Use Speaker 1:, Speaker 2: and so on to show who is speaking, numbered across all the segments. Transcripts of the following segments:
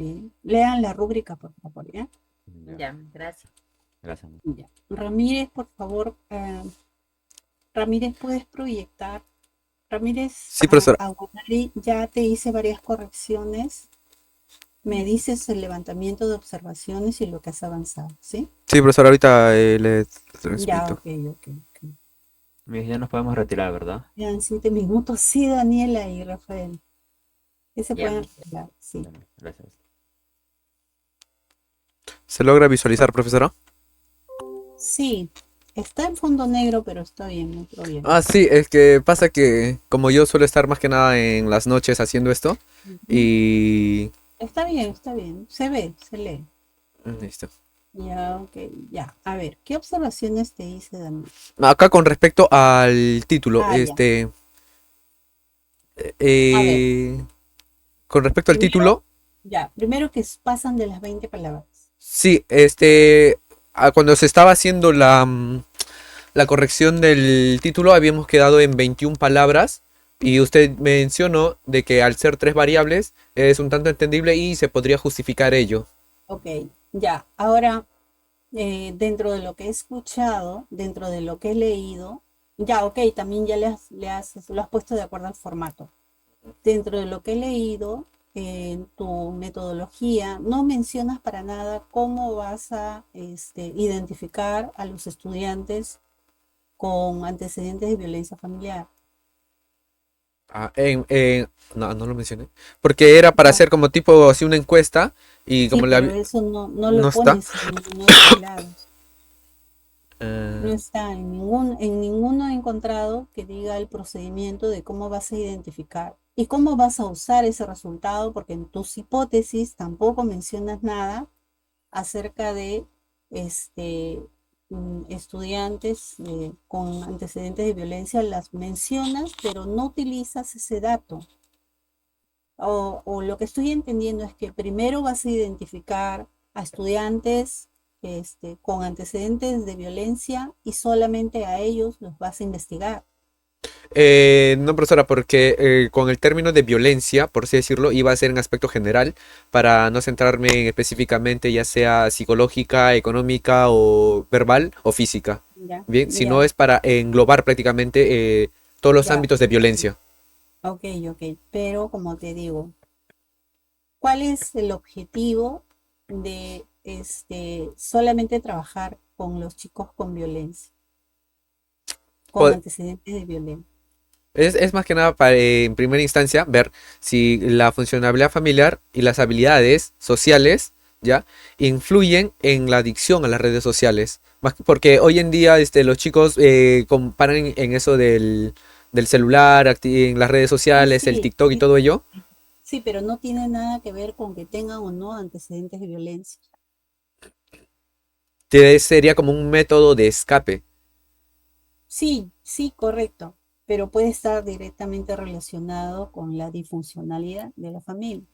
Speaker 1: Bien. Lean la rúbrica, por favor, ¿ya?
Speaker 2: Ya,
Speaker 3: Ya, gracias.
Speaker 2: gracias.
Speaker 1: Ya. Ramírez, por favor, Ramírez, ¿puedes proyectar? Ramírez,
Speaker 4: Sí, profesora.
Speaker 1: Aguanari, ya te hice varias correcciones. Me dices el levantamiento de observaciones y lo que has avanzado, ¿sí?
Speaker 4: Sí, profesora, ahorita le
Speaker 1: Ya,
Speaker 4: transmito.
Speaker 1: ok, ok, ok.
Speaker 2: Ya nos podemos retirar, ¿verdad?
Speaker 1: Quedan 7 minutos. Sí, Daniela y Rafael. ¿Qué se
Speaker 3: Ya,
Speaker 1: pueden
Speaker 3: mister.
Speaker 1: arreglar? Sí.
Speaker 2: Bueno, gracias.
Speaker 4: ¿Se logra visualizar, profesora?
Speaker 1: Sí, está en fondo negro, pero está bien, no hay problema.
Speaker 4: Ah, sí, es que pasa que como yo suelo estar más que nada en las noches haciendo esto
Speaker 1: Ujú.
Speaker 4: y...
Speaker 1: Está bien, está bien. Se ve, se lee.
Speaker 4: Listo.
Speaker 1: Ya, ok, ya. A ver, ¿qué observaciones te hice, Daniel?
Speaker 4: Acá con respecto al título,
Speaker 1: Ah, ya. A ver,
Speaker 4: eh, con respecto al
Speaker 1: primero,
Speaker 4: título,
Speaker 1: ya, primero que pasan de las 20 palabras.
Speaker 4: sí, cuando se estaba haciendo la corrección del título habíamos quedado en 21 palabras y usted mencionó de que al ser tres variables es un tanto entendible y se podría justificar ello.
Speaker 1: Ok, ya. Ahora, dentro de lo que he escuchado, dentro de lo que he leído, ya, ok, también ya lo has puesto de acuerdo al formato. Dentro de lo que he leído, en tu metodología, no mencionas para nada cómo vas a identificar a los estudiantes con antecedentes de violencia familiar.
Speaker 4: Ah, no, no lo mencioné. Porque era para
Speaker 1: No,
Speaker 4: hacer como tipo así una encuesta y
Speaker 1: sí,
Speaker 4: como
Speaker 1: pero eso no
Speaker 4: no
Speaker 1: lo
Speaker 4: está.
Speaker 1: pones en ninguno de los lados. No
Speaker 4: eh,
Speaker 1: está en ninguno he encontrado que diga el procedimiento de cómo vas a identificar y cómo vas a usar ese resultado, porque en tus hipótesis tampoco mencionas nada acerca de este, estudiantes con antecedentes de violencia, las mencionas, pero no utilizas ese dato. O lo que estoy entendiendo es que primero vas a identificar a estudiantes con antecedentes de violencia y solamente a ellos los vas a investigar.
Speaker 4: no, profesora, porque con el término de violencia, por así decirlo, iba a ser en aspecto general para no centrarme en específicamente ya sea psicológica, económica o verbal o física.
Speaker 1: Ya,
Speaker 4: Bien, si no
Speaker 1: ya,
Speaker 4: es para englobar prácticamente todos los
Speaker 1: ya.
Speaker 4: ámbitos de violencia.
Speaker 1: Ok, ok. Pero como te digo, ¿cuál es el objetivo de solamente trabajar con los chicos con violencia, con
Speaker 4: Po-
Speaker 1: antecedentes de violencia?
Speaker 4: Es más que nada para, en primera instancia, ver si la funcionalidad familiar y las habilidades sociales, ¿ya? Influyen en la adicción a las redes sociales. Porque hoy en día los chicos comparan en eso del celular, en las redes
Speaker 1: Sí,
Speaker 4: sociales, el
Speaker 1: sí,
Speaker 4: TikTok y
Speaker 1: sí,
Speaker 4: todo ello.
Speaker 1: sí, pero no tiene nada que ver con que tengan o no antecedentes de violencia.
Speaker 4: Sería como un método de escape.
Speaker 1: Sí, sí, correcto, pero puede estar directamente relacionado con la disfuncionalidad de la familia,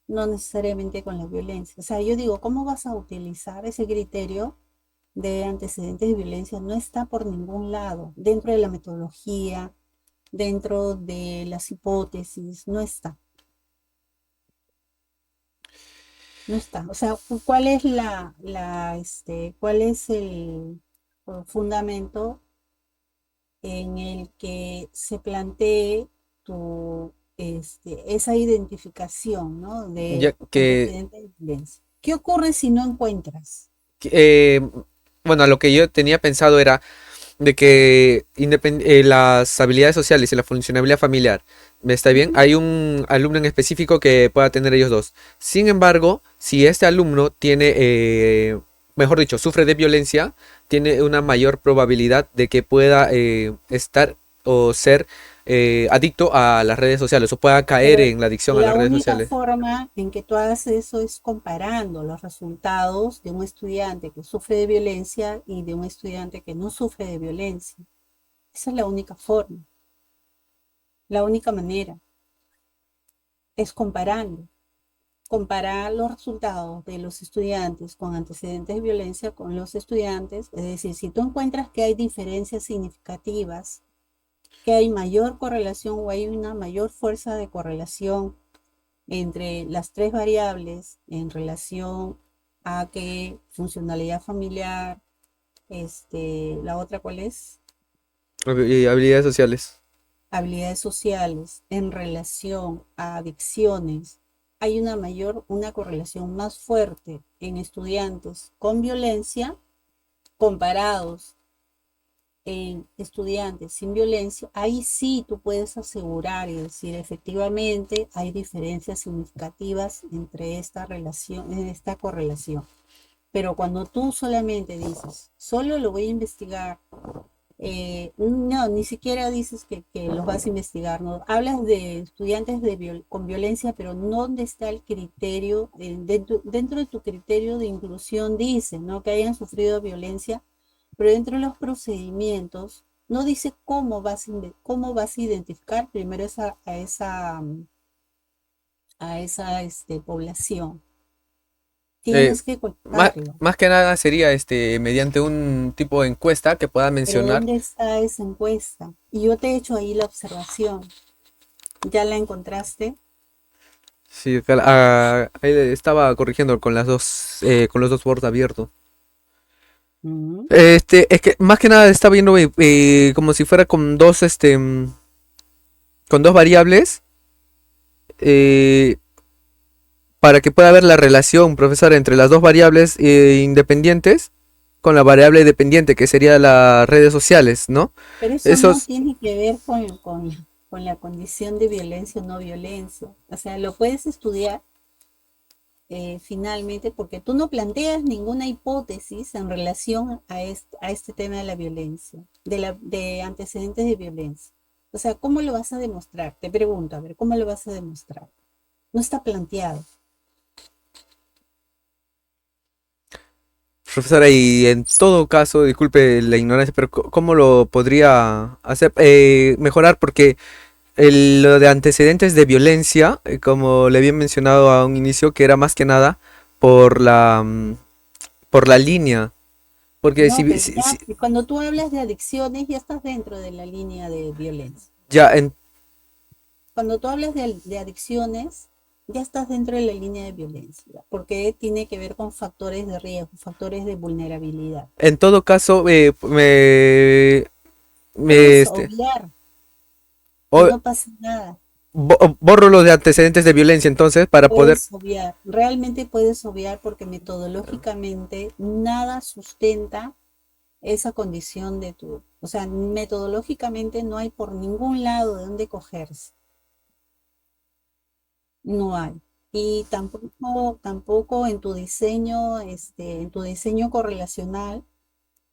Speaker 1: no necesariamente con la violencia. O sea, yo digo, ¿cómo vas a utilizar ese criterio de antecedentes de violencia? No está por ningún lado, dentro de la metodología, dentro de las hipótesis, no está, no está. O sea, ¿cuál es cuál es el fundamento en el que se plantee esa identificación, ¿no?
Speaker 4: Ya
Speaker 1: De
Speaker 4: que,
Speaker 1: antecedentes de violencia? ¿Qué ocurre si no encuentras?
Speaker 4: que, bueno, lo que yo tenía pensado era de que las habilidades sociales y la funcionalidad familiar, ¿está bien?
Speaker 1: Ujú.
Speaker 4: Hay un alumno en específico que pueda tener ellos dos. Sin embargo, si este alumno tiene, mejor dicho, sufre de violencia, tiene una mayor probabilidad de que pueda estar o ser adicto a las redes sociales o pueda caer
Speaker 1: Pero
Speaker 4: en la adicción a las
Speaker 1: la
Speaker 4: redes
Speaker 1: única
Speaker 4: sociales.
Speaker 1: forma en que tú hagas eso es comparando los resultados de un estudiante que sufre de violencia y de un estudiante que no sufre de violencia. Esa es la única forma, la única manera, es comparando. Comparar los resultados de los estudiantes con antecedentes de violencia con los estudiantes, es decir, si tú encuentras que hay diferencias significativas, que hay mayor correlación o hay una mayor fuerza de correlación entre las tres variables en relación a qué funcionalidad familiar, la otra cuál es,
Speaker 4: Y habilidades sociales.
Speaker 1: habilidades sociales, en relación a adicciones, hay una correlación más fuerte en estudiantes con violencia comparados en estudiantes sin violencia. Ahí sí tú puedes asegurar y decir efectivamente hay diferencias significativas entre esta relación, en esta correlación. Pero cuando tú solamente dices, solo lo voy a investigar, no, ni siquiera dices que los vas a investigar, ¿no? Hablas de estudiantes con violencia, pero no donde está el criterio, dentro de tu criterio de inclusión dice, ¿no? Que hayan sufrido violencia, pero dentro de los procedimientos no dice cómo vas a identificar primero a esa población.
Speaker 4: Eh,
Speaker 1: Tienes que
Speaker 4: más,
Speaker 1: contarlo.
Speaker 4: más que nada sería mediante un tipo de encuesta que pueda
Speaker 1: Pero
Speaker 4: mencionar.
Speaker 1: ¿dónde está esa encuesta? Y yo te he hecho ahí la observación. ¿Ya la encontraste?
Speaker 4: Sí, ahí estaba corrigiendo con con los dos bordes abiertos.
Speaker 1: Ujú.
Speaker 4: Es que más que nada está viendo como si fuera con con dos variables, eh, para que pueda haber la relación, profesor, entre las dos variables independientes con la variable dependiente, que sería las redes sociales, ¿no?
Speaker 1: Pero eso no
Speaker 4: Esos,
Speaker 1: tiene que ver con la condición de violencia o no violencia. O sea, lo puedes estudiar finalmente porque tú no planteas ninguna hipótesis en relación a este tema de la violencia, de antecedentes de violencia. O sea, ¿cómo lo vas a demostrar? Te pregunto, a ver, ¿cómo lo vas a demostrar? No está planteado.
Speaker 4: profesora, y en todo caso, disculpe la ignorancia, pero ¿cómo lo podría hacer mejorar? Porque lo de antecedentes de violencia, como le había mencionado a un inicio, que era más que nada por por la línea. Porque
Speaker 1: No, pero ya, cuando tú hablas de adicciones, ya estás dentro de la línea de violencia.
Speaker 4: ya en,
Speaker 1: Cuando tú hablas de adicciones, ya estás dentro de la línea de violencia, porque tiene que ver con factores de riesgo, factores de vulnerabilidad.
Speaker 4: en todo caso, me,
Speaker 1: Puedes
Speaker 4: este,
Speaker 1: obviar y
Speaker 4: o-
Speaker 1: no pasa nada.
Speaker 4: borro los de antecedentes de violencia entonces para poder.
Speaker 1: Puedes obviar, realmente puedes obviar porque metodológicamente nada sustenta esa condición o sea, metodológicamente no hay por ningún lado de dónde cogerse. No hay. Y tampoco en tu diseño correlacional,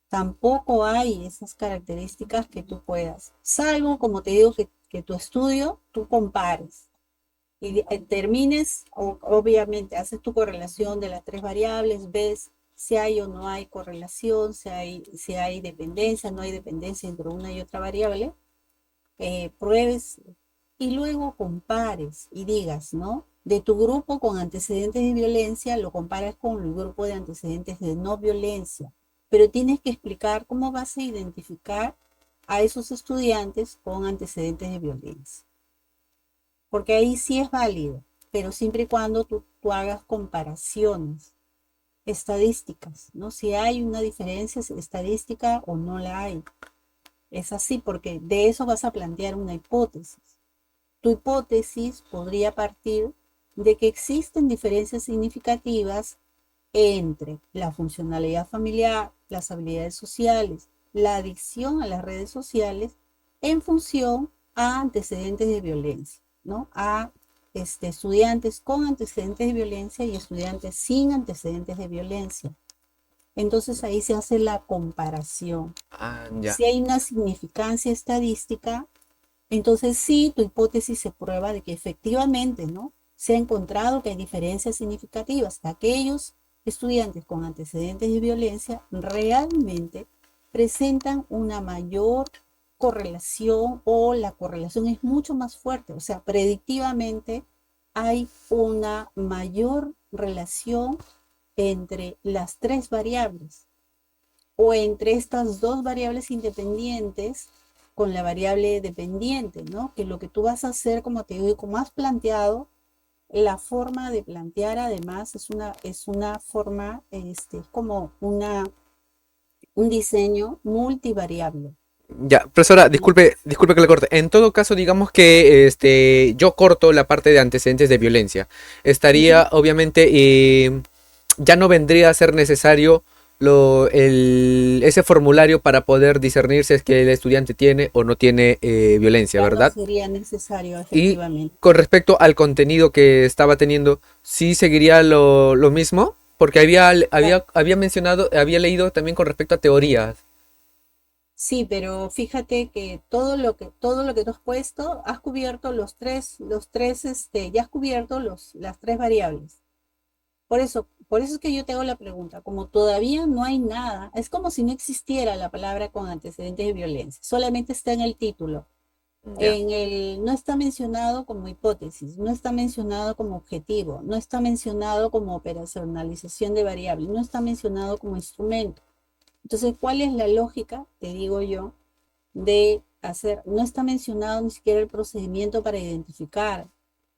Speaker 1: tampoco hay esas características que tú puedas. Salvo, como te digo, que tu estudio, tú compares y termines, obviamente, haces tu correlación de las tres variables, ves si hay o no hay correlación, si hay dependencia, no hay dependencia entre una y otra variable, pruebes y luego compares y digas, ¿no? De tu grupo con antecedentes de violencia, lo comparas con el grupo de antecedentes de no violencia, pero tienes que explicar cómo vas a identificar a esos estudiantes con antecedentes de violencia, porque ahí sí es válido, pero siempre y cuando tú hagas comparaciones estadísticas, ¿no? Si hay una diferencia estadística o no la hay. Es así porque de eso vas a plantear una hipótesis. Tu hipótesis podría partir de que existen diferencias significativas entre la funcionalidad familiar, las habilidades sociales, la adicción a las redes sociales en función a antecedentes de violencia, ¿no? A estudiantes con antecedentes de violencia y estudiantes sin antecedentes de violencia. Entonces ahí se hace la comparación.
Speaker 4: Ah, ya.
Speaker 1: Si hay una significancia estadística, entonces sí, tu hipótesis se prueba de que efectivamente, ¿no? Se ha encontrado que hay diferencias significativas, que aquellos estudiantes con antecedentes de violencia realmente presentan una mayor correlación o la correlación es mucho más fuerte, o sea, predictivamente hay una mayor relación entre las tres variables o entre estas dos variables independientes con la variable dependiente, ¿no? Que lo que tú vas a hacer, como te digo, como has planteado, la forma de plantear además es una forma, es como un diseño multivariable.
Speaker 4: Ya, profesora,
Speaker 1: ¿No?
Speaker 4: disculpe que le corte. En todo caso, digamos que yo corto la parte de antecedentes de violencia.
Speaker 1: Ujú.
Speaker 4: Estaría, obviamente, ya no vendría a ser necesario ese formulario para poder discernir si es que el estudiante tiene o no tiene violencia,
Speaker 1: Ya no
Speaker 4: ¿verdad?
Speaker 1: sería necesario,
Speaker 4: Y
Speaker 1: efectivamente.
Speaker 4: con respecto al contenido que estaba teniendo, ¿sí seguiría lo mismo? Porque había mencionado, había leído también con respecto a teorías.
Speaker 1: Sí, pero fíjate que todo lo que tú has puesto, has cubierto ya has cubierto las tres variables. Por eso es que yo te hago la pregunta, como todavía no hay nada, es como si no existiera la palabra con antecedentes de violencia, solamente está en el título.
Speaker 4: Ya.
Speaker 1: No está mencionado como hipótesis, no está mencionado como objetivo, no está mencionado como operacionalización de variables, no está mencionado como instrumento. Entonces, ¿cuál es la lógica, te digo yo, de hacer? No está mencionado ni siquiera el procedimiento para identificar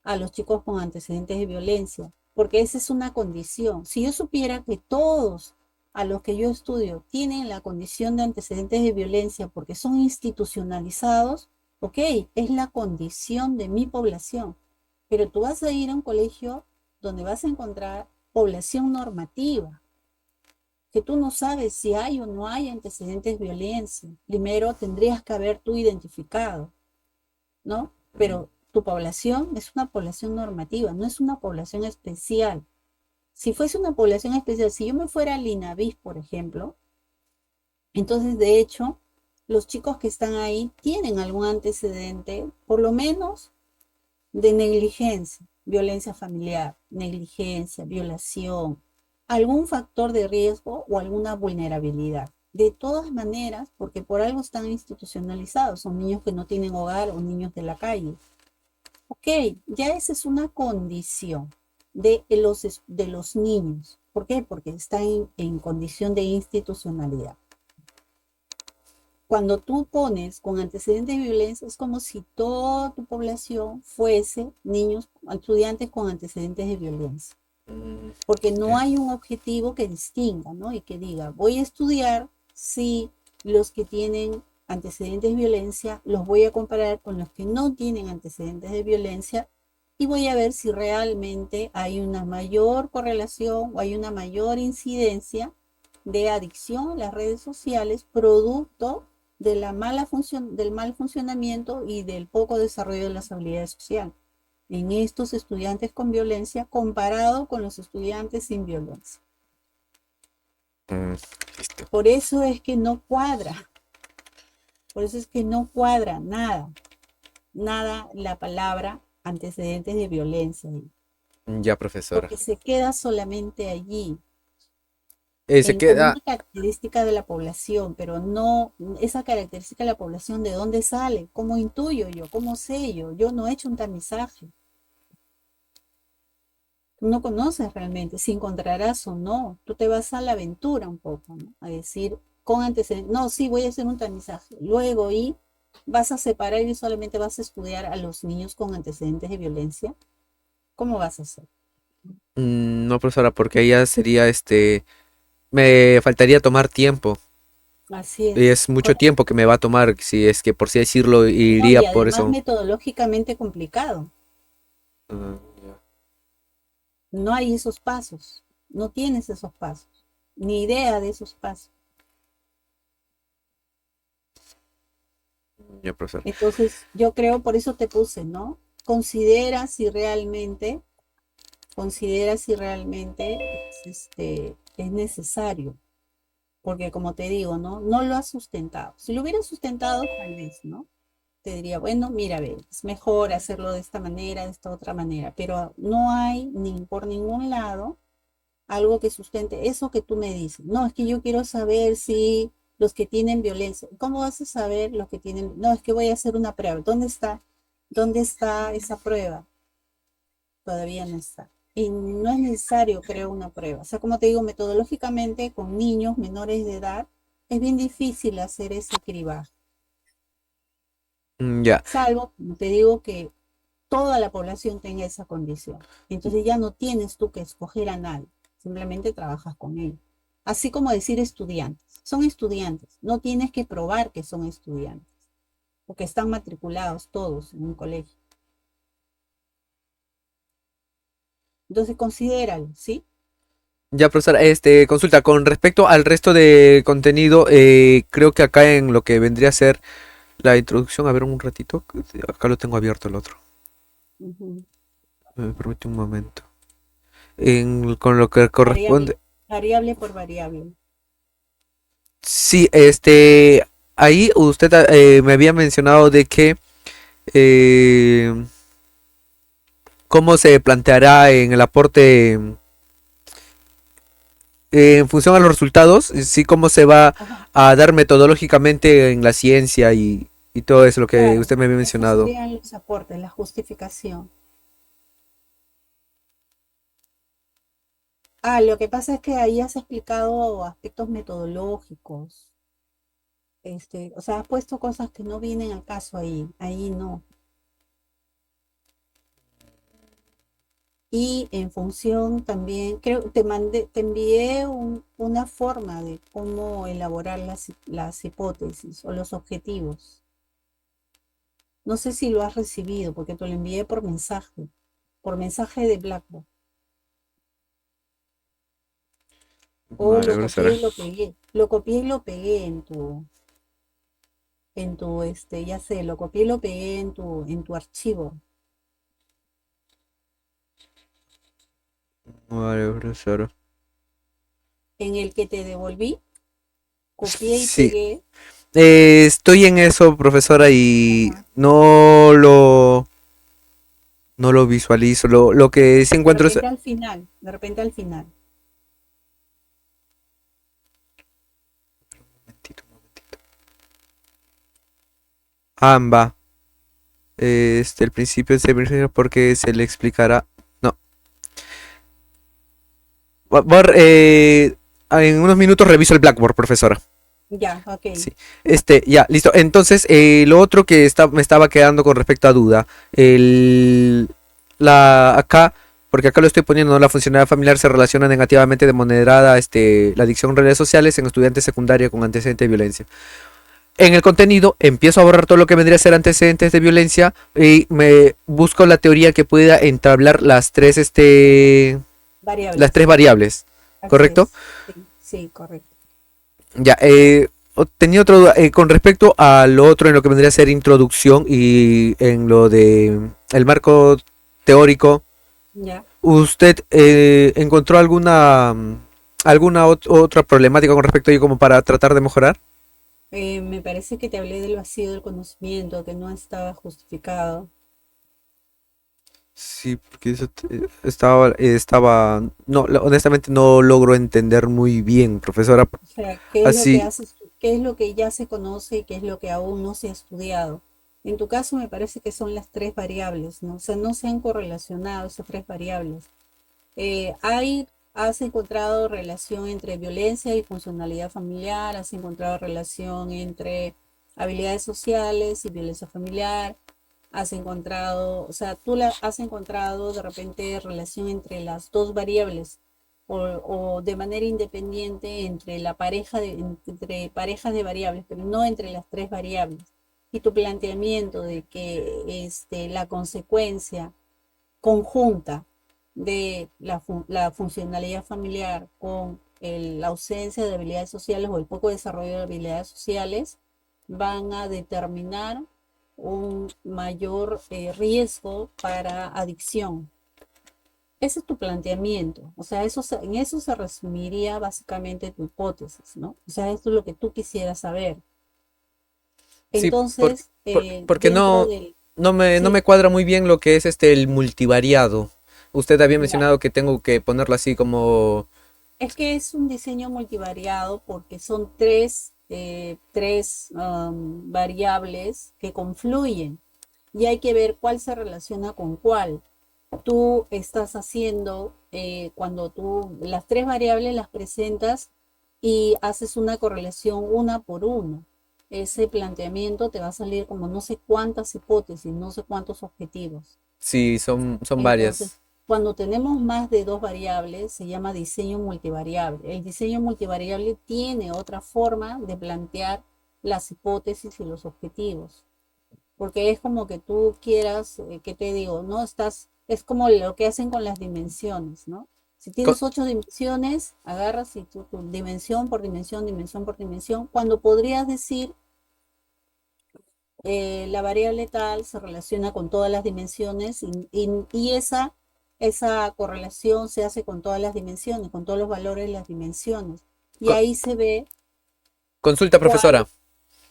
Speaker 1: a los chicos con antecedentes de violencia, porque esa es una condición. Si yo supiera que todos a los que yo estudio tienen la condición de antecedentes de violencia porque son institucionalizados, ok, es la condición de mi población, pero tú vas a ir a un colegio donde vas a encontrar población normativa, que tú no sabes si hay o no hay antecedentes de violencia. Primero tendrías que haber tú identificado, ¿no?
Speaker 4: Mm,
Speaker 1: Pero tu población es una población normativa, no es una población especial. Si fuese una población especial, si yo me fuera al INAVIS, por ejemplo, entonces de hecho, los chicos que están ahí tienen algún antecedente, por lo menos de negligencia, violencia familiar, negligencia, violación, algún factor de riesgo o alguna vulnerabilidad. De todas maneras, porque por algo están institucionalizados, son niños que no tienen hogar o niños de la calle. Ok, ya esa es una condición de los niños. ¿Por qué? Porque están en condición de institucionalidad. Cuando tú pones con antecedentes de violencia, es como si toda tu población fuese niños, estudiantes con antecedentes de violencia,
Speaker 4: mm,
Speaker 1: porque no
Speaker 4: ya.
Speaker 1: hay un objetivo que distinga, ¿no? Y que diga, voy a estudiar si los que tienen antecedentes de violencia los voy a comparar con los que no tienen antecedentes de violencia y voy a ver si realmente hay una mayor correlación o hay una mayor incidencia de adicción a las redes sociales producto de la mala función, del mal funcionamiento y del poco desarrollo de las habilidades sociales en estos estudiantes con violencia comparado con los estudiantes sin violencia.
Speaker 4: Mm, listo.
Speaker 1: Por eso es que no cuadra, por eso es que no cuadra nada, nada la palabra antecedentes de violencia,
Speaker 4: Ya, profesora.
Speaker 1: porque se queda solamente allí,
Speaker 4: Se
Speaker 1: como
Speaker 4: queda.
Speaker 1: una característica de la población, pero no esa característica de la población, ¿de dónde sale? ¿Cómo intuyo yo? ¿Cómo sé yo? Yo no he hecho un tamizaje. Tú no conoces realmente si encontrarás o no. Tú te vas a la aventura un poco, ¿no? A decir con antecedentes, no, sí, voy a hacer un tamizaje. Luego y vas a separar y solamente vas a estudiar a los niños con antecedentes de violencia. ¿Cómo vas a hacer?
Speaker 4: No, profesora, porque ahí ya sería me faltaría tomar tiempo.
Speaker 1: Así
Speaker 4: Y
Speaker 1: es.
Speaker 4: es mucho tiempo que me va a tomar, si es que por así decirlo,
Speaker 1: No,
Speaker 4: iría
Speaker 1: y
Speaker 4: por
Speaker 1: además
Speaker 4: eso.
Speaker 1: metodológicamente complicado.
Speaker 4: Ah, ya.
Speaker 1: No hay esos pasos. No tienes esos pasos. Ni idea de esos pasos.
Speaker 4: Ya, profesor.
Speaker 1: Entonces, yo creo, por eso te puse, ¿no? Considera si realmente es necesario, porque como te digo, ¿no? No lo has sustentado. Si lo hubieras sustentado, tal vez, ¿no? Te diría, bueno, mira, ve, es mejor hacerlo de esta manera, de esta otra manera, pero no hay ni por ningún lado algo que sustente eso que tú me dices. No, es que yo quiero saber si los que tienen violencia, ¿cómo vas a saber los que tienen? No, es que voy a hacer una prueba. ¿Dónde está? ¿Dónde está esa prueba? Todavía no está. Y no es necesario, creo, una prueba. O sea, como te digo, metodológicamente con niños menores de edad es bien difícil hacer ese cribaje.
Speaker 4: Ya.
Speaker 1: Salvo, como te digo, que toda la población tenga esa condición. Entonces ya no tienes tú que escoger a nadie, simplemente trabajas con ellos. Así como decir estudiantes, son estudiantes, no tienes que probar que son estudiantes, porque están matriculados todos en un colegio. Entonces considéralo, ¿sí?
Speaker 4: Ya, profesora, consulta, con respecto al resto de contenido, creo que acá en lo que vendría a ser la introducción, a ver un ratito, acá lo tengo abierto el otro.
Speaker 1: Ujú.
Speaker 4: Me permite un momento. Con lo que
Speaker 1: Variable,
Speaker 4: corresponde.
Speaker 1: variable por variable.
Speaker 4: Sí, ahí usted me había mencionado de que eh, cómo se planteará en el aporte en función a los resultados, sí, cómo se va
Speaker 1: Ajá,
Speaker 4: a dar metodológicamente en la ciencia y todo eso, lo que
Speaker 1: claro,
Speaker 4: usted me había
Speaker 1: esos
Speaker 4: mencionado.
Speaker 1: serían los aportes, la justificación. Lo que pasa es que ahí has explicado aspectos metodológicos, o sea, has puesto cosas que no vienen al caso ahí no. Y en función también, creo, te envié una forma de cómo elaborar las hipótesis o los objetivos. No sé si lo has recibido, porque te lo envié por mensaje de Blackboard. O
Speaker 4: Vale,
Speaker 1: lo copié
Speaker 4: profesora.
Speaker 1: y lo pegué. Lo copié y lo pegué en tu, ya sé, lo copié y lo pegué en tu archivo,
Speaker 4: Vale, profesora.
Speaker 1: en el que te devolví, copié y
Speaker 4: Sí,
Speaker 1: pegué.
Speaker 4: estoy en eso, profesora, y
Speaker 1: Ajá.
Speaker 4: no lo visualizo. Lo que sí
Speaker 1: De
Speaker 4: encuentro es.
Speaker 1: repente al final, de repente al final.
Speaker 4: Un momentito. Amba. El principio se primero porque se le explicará. No. En unos minutos reviso el Blackboard, profesora.
Speaker 1: Ya, ok.
Speaker 4: Sí. Ya, listo. Entonces, lo otro que me estaba quedando con respecto a duda, acá, porque acá lo estoy poniendo, ¿no? La funcionalidad familiar se relaciona negativamente de moderada, la adicción a redes sociales en estudiantes secundaria con antecedentes de violencia. En el contenido empiezo a borrar todo lo que vendría a ser antecedentes de violencia y me busco la teoría que pueda entablar las tres
Speaker 1: Variables.
Speaker 4: variables,
Speaker 1: Así
Speaker 4: ¿correcto?
Speaker 1: es. Sí, sí, correcto.
Speaker 4: Ya, tenía otra duda con respecto a lo otro en lo que vendría a ser introducción y en lo de el marco teórico.
Speaker 1: Ya.
Speaker 4: ¿Usted encontró alguna otra problemática con respecto a ello como para tratar de mejorar?
Speaker 1: Me parece que te hablé del vacío del conocimiento, que no estaba justificado.
Speaker 4: Sí, porque no, honestamente no logro entender muy bien, profesora.
Speaker 1: O sea, ¿qué es lo que
Speaker 4: Así,
Speaker 1: haces, qué es lo que ya se conoce y qué es lo que aún no se ha estudiado? En tu caso me parece que son las tres variables, ¿no? O sea, no se han correlacionado esas tres variables. Has encontrado relación entre violencia y funcionalidad familiar, has encontrado relación entre habilidades sociales y violencia familiar, has encontrado, o sea, has encontrado de repente relación entre las dos variables o de manera independiente entre parejas de variables, pero no entre las tres variables. Y tu planteamiento de que la consecuencia conjunta de la funcionalidad familiar con la ausencia de habilidades sociales o el poco desarrollo de habilidades sociales van a determinar un mayor riesgo para adicción. Ese es tu planteamiento, o sea, en eso se resumiría básicamente tu hipótesis, ¿no? O sea, esto es lo que tú quisieras saber.
Speaker 4: sí,
Speaker 1: Entonces,
Speaker 4: porque
Speaker 1: dentro del...
Speaker 4: no
Speaker 1: Sí,
Speaker 4: me cuadra muy bien lo que es el multivariado. Usted había
Speaker 1: ya.
Speaker 4: mencionado que tengo que ponerlo así como.
Speaker 1: Es que es un diseño multivariado porque son tres variables que confluyen y hay que ver cuál se relaciona con cuál. Tú estás haciendo, cuando tú las tres variables las presentas y haces una correlación una por una. Ese planteamiento te va a salir como no sé cuántas hipótesis, no sé cuántos objetivos.
Speaker 4: Sí, son
Speaker 1: Entonces,
Speaker 4: varias.
Speaker 1: cuando tenemos más de dos variables, se llama diseño multivariable. El diseño multivariable tiene otra forma de plantear las hipótesis y los objetivos, porque es como que tú quieras, ¿qué te digo? ¿No? Es como lo que hacen con las dimensiones, ¿no? Si
Speaker 4: Co-
Speaker 1: tienes 8 dimensiones, agarras y tu dimensión por dimensión, dimensión por dimensión, cuando podrías decir la variable tal se relaciona con todas las dimensiones y esa correlación se hace con todas las dimensiones, con todos los valores de las dimensiones. Y
Speaker 4: co-
Speaker 1: ahí se ve
Speaker 4: Consulta,
Speaker 1: cuál,
Speaker 4: profesora.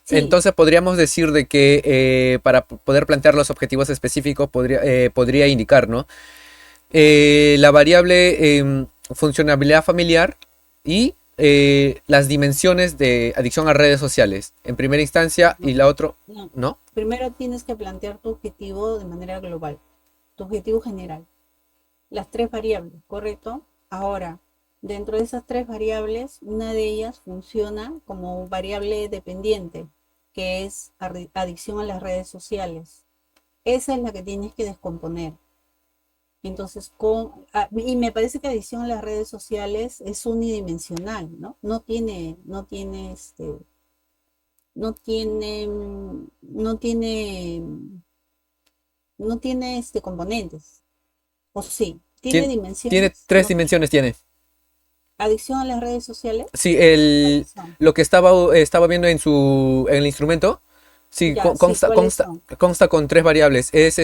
Speaker 1: sí,
Speaker 4: Entonces podríamos decir de que para poder plantear los objetivos específicos podría indicar, ¿no? La variable funcionalidad familiar y las dimensiones de adicción a redes sociales en primera instancia y
Speaker 1: no,
Speaker 4: la otra,
Speaker 1: no.
Speaker 4: ¿no?
Speaker 1: Primero tienes que plantear tu objetivo de manera global, tu objetivo general. Las tres variables, ¿correcto? Ahora, dentro de esas tres variables, una de ellas funciona como variable dependiente, que es adicción a las redes sociales. Esa es la que tienes que descomponer. Entonces, y me parece que adicción a las redes sociales es unidimensional, ¿no? No tiene componentes. O sí, tiene
Speaker 4: Tien- Tiene
Speaker 1: dimensiones,
Speaker 4: tres
Speaker 1: no tiene.
Speaker 4: dimensiones, tiene.
Speaker 1: Adicción a las redes sociales,
Speaker 4: Sí,
Speaker 1: ¿cuáles son?
Speaker 4: lo que estaba viendo en el instrumento, sí,
Speaker 1: Ya, sí, ¿cuáles son?
Speaker 4: consta con tres variables. Es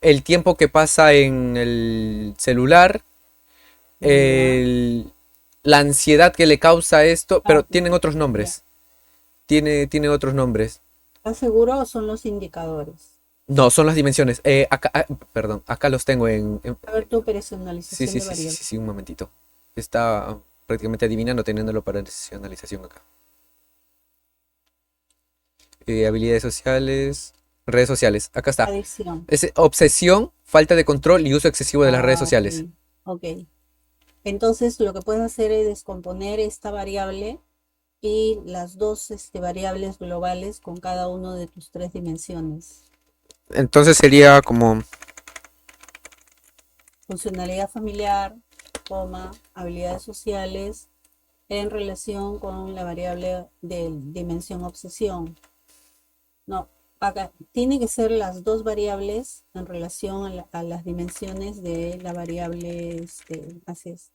Speaker 4: el tiempo que pasa en el celular,
Speaker 1: Ya,
Speaker 4: el- la ansiedad que le causa esto, pero tienen
Speaker 1: perfecto.
Speaker 4: otros
Speaker 1: Ya.
Speaker 4: nombres. Tiene otros nombres.
Speaker 1: ¿Estás seguro o son los indicadores?
Speaker 4: No, son las dimensiones. Perdón, acá los tengo
Speaker 1: A ver tu
Speaker 4: sí,
Speaker 1: personalización
Speaker 4: sí,
Speaker 1: de
Speaker 4: sí, sí,
Speaker 1: variables.
Speaker 4: sí, sí, un momentito. Está prácticamente adivinando teniéndolo para personalización acá. Habilidades sociales, redes sociales. Acá está.
Speaker 1: Adicción.
Speaker 4: Es obsesión, falta de control y uso excesivo de las redes
Speaker 1: Ah, ok.
Speaker 4: sociales.
Speaker 1: Ok. Entonces, lo que puedes hacer es descomponer esta variable y las dos variables globales con cada uno de tus tres dimensiones.
Speaker 4: Entonces sería como
Speaker 1: Funcionalidad familiar, habilidades sociales en relación con la variable de dimensión obsesión. No, acá tiene que ser las dos variables en relación a las dimensiones de la variable, así es,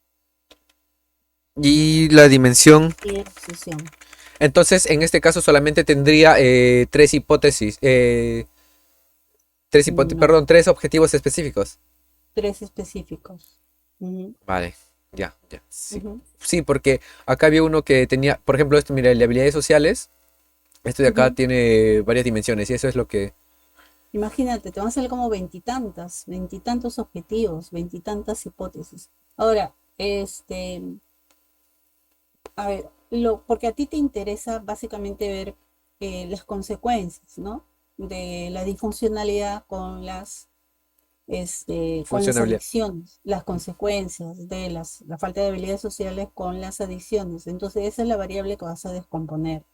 Speaker 4: y la dimensión.
Speaker 1: y obsesión.
Speaker 4: Entonces, en este caso solamente tendría tres hipótesis,
Speaker 1: No,
Speaker 4: perdón, tres objetivos específicos.
Speaker 1: tres específicos. Ujú,
Speaker 4: Vale, ya, ya. Sí,
Speaker 1: ujú,
Speaker 4: sí, porque acá había uno que tenía, por ejemplo, esto, mira, el de habilidades sociales. Este de acá
Speaker 1: ujú.
Speaker 4: tiene varias dimensiones y eso es lo que...
Speaker 1: Imagínate, te van a salir como veintitantos objetivos, veintitantas hipótesis. Ahora, a ver, porque a ti te interesa básicamente ver las consecuencias, ¿no? De la disfuncionalidad con las
Speaker 4: Funcionabilidad.
Speaker 1: adicciones, las consecuencias de la falta de habilidades sociales con las adicciones. Entonces, esa es la variable que vas a descomponer,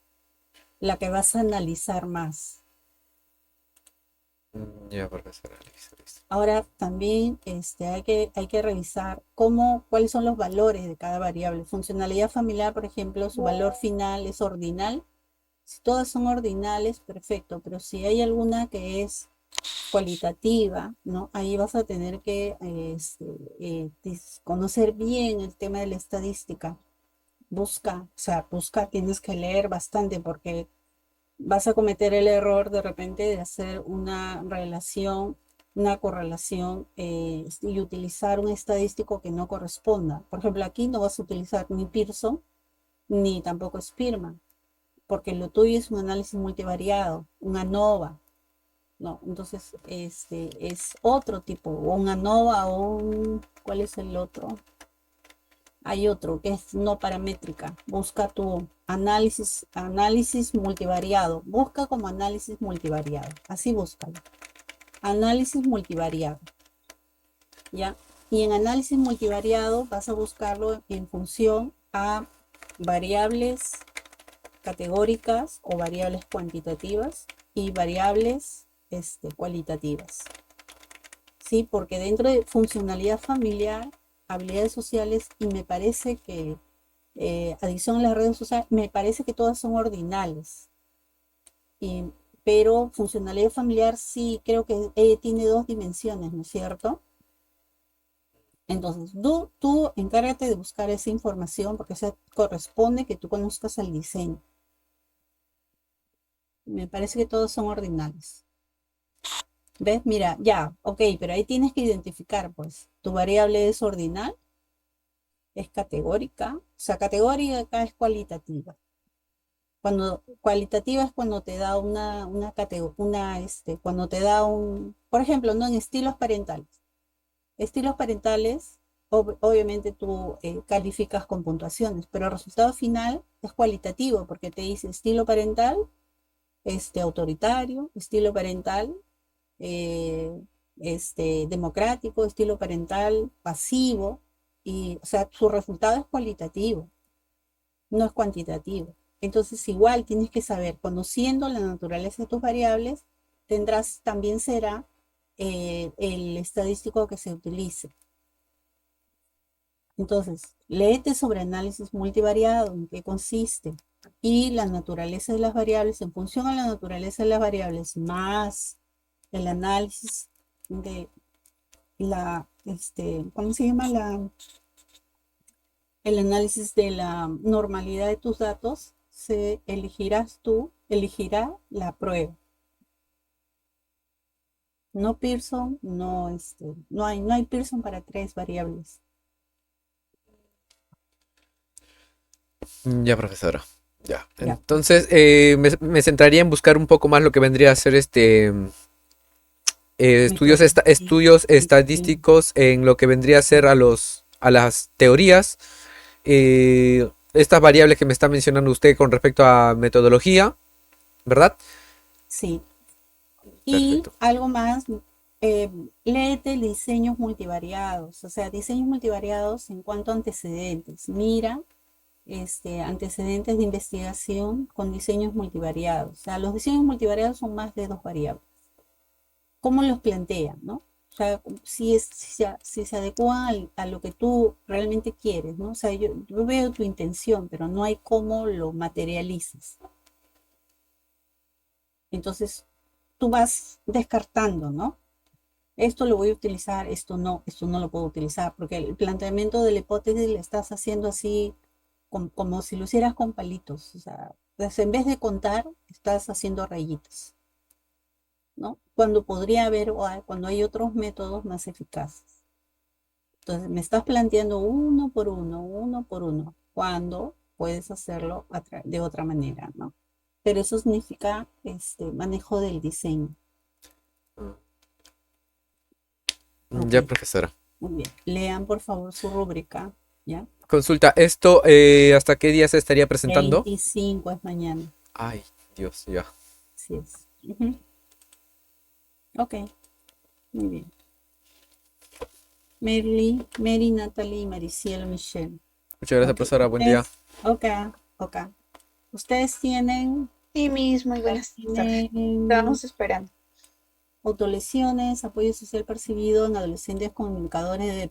Speaker 1: la que vas a analizar más.
Speaker 4: Ya, profesora, listo, listo.
Speaker 1: Ahora también hay que revisar cuáles son los valores de cada variable. Funcionalidad familiar, por ejemplo, su valor final es ordinal. Si todas son ordinales, perfecto, pero si hay alguna que es cualitativa, ¿no? Ahí vas a tener que conocer bien el tema de la estadística. Busca, tienes que leer bastante porque vas a cometer el error de repente de hacer una relación, una correlación y utilizar un estadístico que no corresponda. Por ejemplo, aquí no vas a utilizar ni Pearson ni tampoco Spearman, porque lo tuyo es un análisis multivariado, una ANOVA, ¿no? Entonces, es otro tipo, o un ANOVA ¿cuál es el otro? Hay otro que es no paramétrica. Busca tu análisis multivariado. Busca como análisis multivariado. Así búscalo. Análisis multivariado, ¿ya? Y en análisis multivariado vas a buscarlo en función a variables categóricas o variables cuantitativas y variables cualitativas. ¿sí? Porque dentro de funcionalidad familiar, habilidades sociales, y me parece que adicción a las redes sociales, me parece que todas son ordinales. Y- pero funcionalidad familiar sí creo que tiene dos dimensiones, ¿no es cierto? Entonces, tú encárgate de buscar esa información porque corresponde que tú conozcas el diseño. Me parece que todos son ordinales. ¿Ves? Mira, ya, ok, pero ahí tienes que identificar, pues, tu variable es ordinal, es categórica, o sea, categórica acá es cualitativa. Cuando cualitativa es cuando te da una categoría, cuando te da por ejemplo, no en estilos parentales. Estilos parentales, obviamente tú calificas con puntuaciones, pero el resultado final es cualitativo porque te dice estilo parental, autoritario, estilo parental, eh, democrático, estilo parental pasivo, y, o sea, su resultado es cualitativo, no es cuantitativo. Entonces, igual tienes que saber, conociendo la naturaleza de tus variables, también será el estadístico que se utilice. Entonces, léete sobre análisis multivariado, en qué consiste, y la naturaleza de las variables, en función a la naturaleza de las variables, más el análisis de ¿cómo se llama? El análisis de la normalidad de tus datos, elegirá la prueba. No Pearson, no hay Pearson para 3 variables.
Speaker 4: Ya, profesora. Ya.
Speaker 1: Ya.
Speaker 4: Entonces, me centraría en buscar un poco más lo que vendría a ser estudios
Speaker 1: Sí.
Speaker 4: estadísticos en lo que vendría a ser a las teorías, estas variables que me está mencionando usted con respecto a metodología, ¿verdad?
Speaker 1: Sí. Y
Speaker 4: Perfecto.
Speaker 1: algo más, eh, léete diseños multivariados, o sea, diseños multivariados en cuanto a antecedentes. Mira, antecedentes de investigación con diseños multivariados. O sea, los diseños multivariados son más de 2 variables. ¿Cómo los plantean, no? O sea, si se adecúan a lo que tú realmente quieres, ¿no? O sea, yo veo tu intención, pero no hay cómo lo materialices. Entonces, tú vas descartando, ¿no? Esto lo voy a utilizar, esto no lo puedo utilizar, porque el planteamiento de la hipótesis le estás haciendo así como si lo hicieras con palitos. O sea, pues en vez de contar, estás haciendo rayitas, ¿no? Cuando hay otros métodos más eficaces. Entonces, me estás planteando uno por uno, cuando puedes hacerlo de otra manera, ¿no? Pero eso significa manejo del diseño. Ok,
Speaker 4: Ya, profesora.
Speaker 1: muy bien. Lean, por favor, su rúbrica, ¿ya?
Speaker 4: Consulta, ¿esto hasta qué día se estaría presentando?
Speaker 1: 25 es mañana,
Speaker 4: Ay, Dios, ya.
Speaker 1: así es. Ujú. Ok, muy bien. Mary, Natalie, Maricielo, Michelle.
Speaker 4: Muchas gracias,
Speaker 1: Ok,
Speaker 4: profesora. Buen día.
Speaker 1: ok, ok. Ustedes
Speaker 3: Sí, Miss, muy buenas tardes.
Speaker 1: tienen
Speaker 3: Estábamos esperando.
Speaker 1: autolesiones, apoyo social percibido en adolescentes comunicadores de